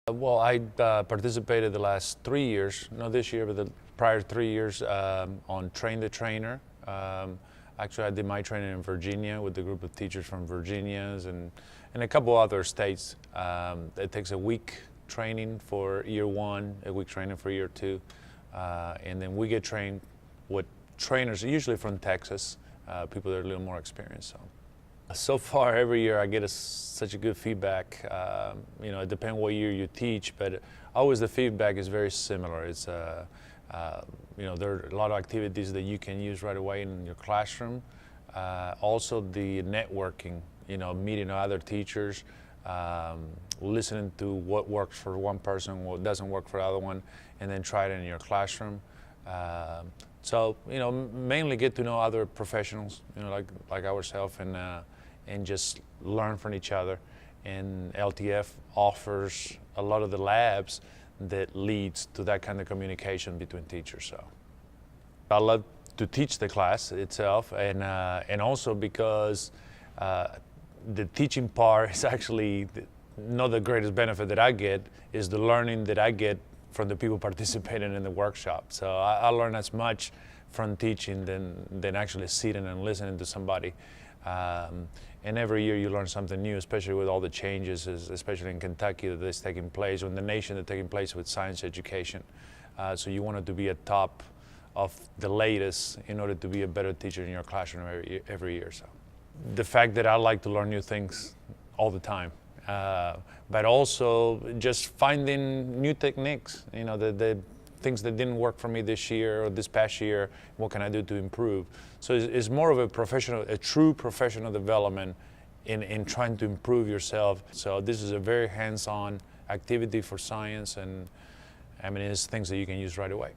Well, I participated the last 3 years, not this year, but the prior 3 years on Train the Trainer. Actually, I did my training in Virginia with a group of teachers from Virginia and a couple other states. It takes a week training for year one, a week training for year two, and then we get trained with trainers, usually from Texas, people that are a little more experienced. So far, every year I get such a good feedback. It depends what year you teach, but always the feedback is very similar. It's there are a lot of activities that you can use right away in your classroom. Also the networking, meeting other teachers, listening to what works for one person, what doesn't work for the other one, and then try it in your classroom. So mainly get to know other professionals, like ourselves, and just learn from each other. And LTF offers a lot of the labs that leads to that kind of communication between teachers. So I love to teach the class itself, and also because the teaching part is actually not the greatest benefit that I get, is the learning that I get from the people participating in the workshop. So I learn as much from teaching than actually sitting and listening to somebody. And every year you learn something new, especially with all the changes, especially in Kentucky that is taking place, or in the nation that's taking place with science education. So you want to be at top of the latest in order to be a better teacher in your classroom every year. So the fact that I like to learn new things all the time, but also just finding new techniques, the things that didn't work for me this year or this past year, what can I do to improve? So it's more of a true professional development in trying to improve yourself. So this is a very hands-on activity for science, and it's things that you can use right away.